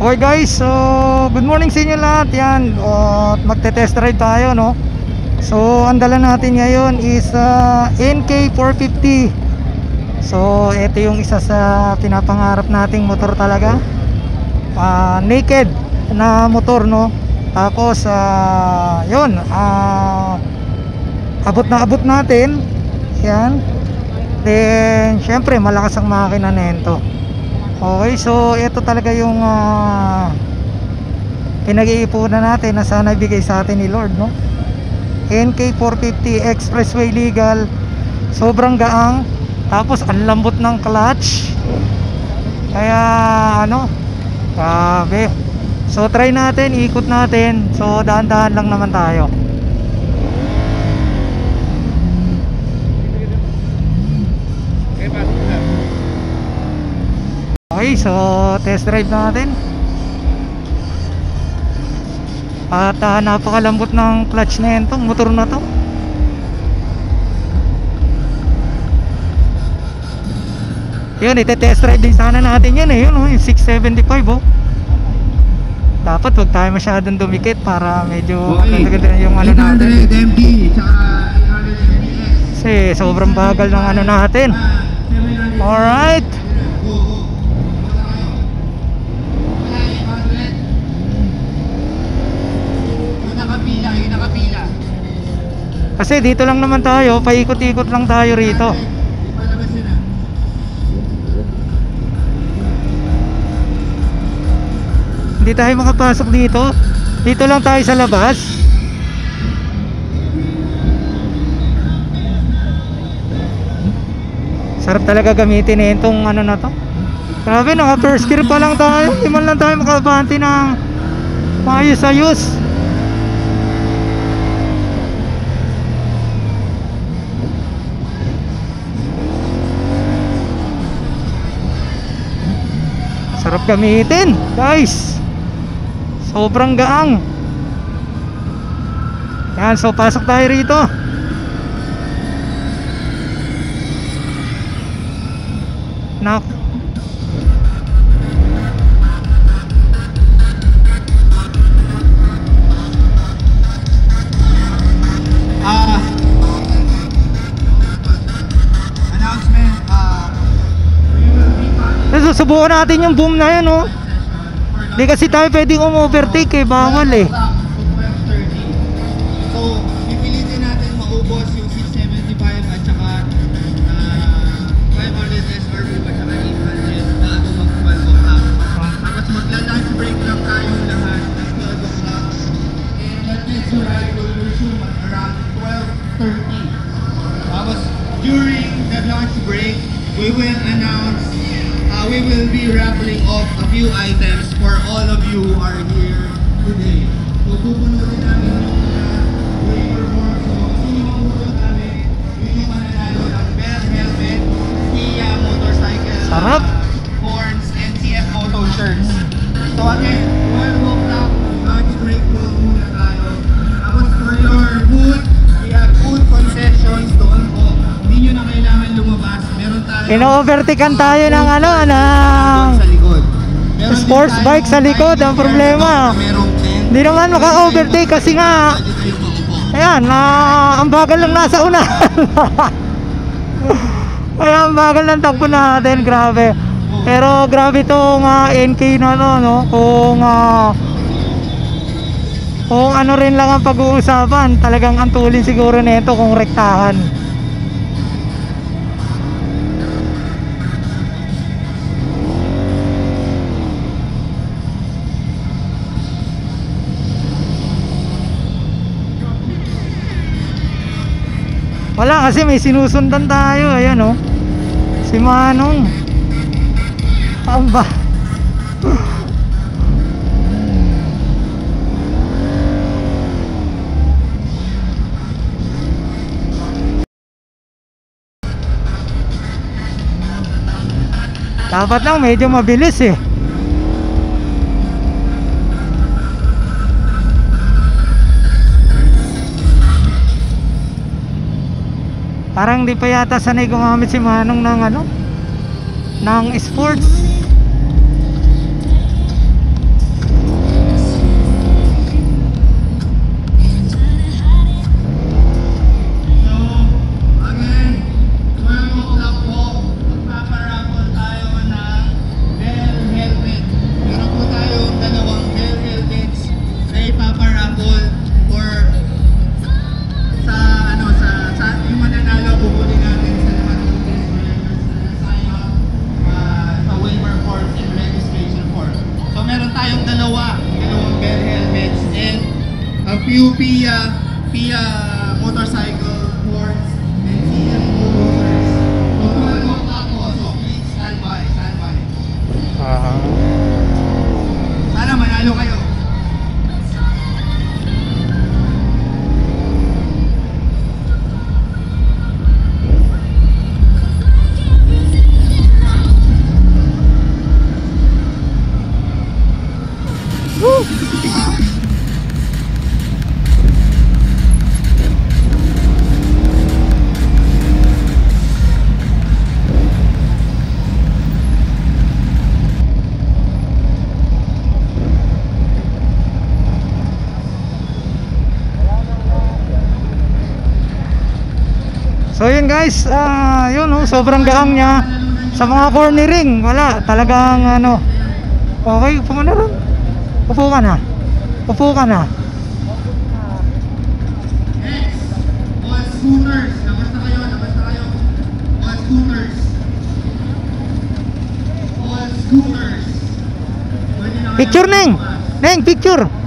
Okay guys, so good morning sa inyo lahat. Yan, magte-test ride tayo, no? So ang dala natin ngayon is NK450. So ito yung isa sa pinapangarap nating motor talaga, naked na motor, no? Tapos yun, abot natin. Yan. Then syempre malakas ang makina nito. Okay, so ito talaga yung pinag-iipunan natin na sana bigay sa atin ni Lord, no? NK450 expressway legal, sobrang gaang, tapos ang lambot ng clutch, kaya ano, grabe. So try natin, ikot natin. So dahan-dahan lang naman tayo. Okay, so test drive natin. At napakalambot ng clutch na itong motor na to. Yun, ite-test drive din sana natin yan eh. Yun, yung 675 oh. Dapat wag tayo masyadong dumikit para medyo ganda-ganda yung ano natin. Kasi sobrang bagal ng ano natin. Alright. Kasi dito lang naman tayo, paikot-ikot lang tayo rito. Hindi tayo makapasok dito. Dito lang tayo sa labas. Sarap talaga gamitin eh itong ano na to. Grabe, naka first gear pa lang tayo. Hindi man lang tayo makabante ng maayos-ayos. Sarap gamitin, guys. Sobrang gaang. Yan, so pasok tayo rito. Nak. Susubukan natin yung boom na yan, oh. Hindi kasi tayo pwedeng overtake eh, bawal eh. So, pipilitin natin maubos yung 675 at saka 500 SRB at saka 800 bago mag-12 o'clock. Tapos magla-lunch break lang tayong lahat ng 12 o'clock. And that means your ride will resume at around 12:30. Tapos, during the lunch break, we will announce we will be raffling off a few items for all of you who are here today. So, pupundutin namin yung waiver form. So, sino mabulot namin, yun yung mananalo ng Bell Helmet, Kia Motorcycle, horns, and CF Moto shirts. So, again, 12 o'clock, lunch break po muna tayo. Tapos, for your food, we have food concessions doon po. Hindi nyo na kailangan lumabas. Meron tayo. Ino-overtakean tayo ng ano, ng sports bike sa likod. Ang problema, hindi naman maka-overtake kasi nga, ayan, ang bagal lang nasa una. Kaya ang bagal ng takbo natin, grabe. Pero grabe itong NK na to, no? Kung ano rin lang ang pag-uusapan, talagang antulin siguro nito kung rektahan. Wala kasi may sinusundan tayo. Ayan oh, si Manong. Amba. Dapat lang medyo mabilis eh. Parang di pa yata sanay gumamit si Manong ng ano, ng sports. tayong dalawang bell helmets, and ang PIA motorcycle boards, and CM motors. So 12 o'clock po, so please stand by. Sana manalo kayo. So yun guys, yun oh, sobrang gaang niya sa mga cornering. Wala, talagang ano. Okay, upo ka na ron. Upo ka na. Next, all scooters. Labas na kayo. All scooters. Picture, Neng! Neng, picture!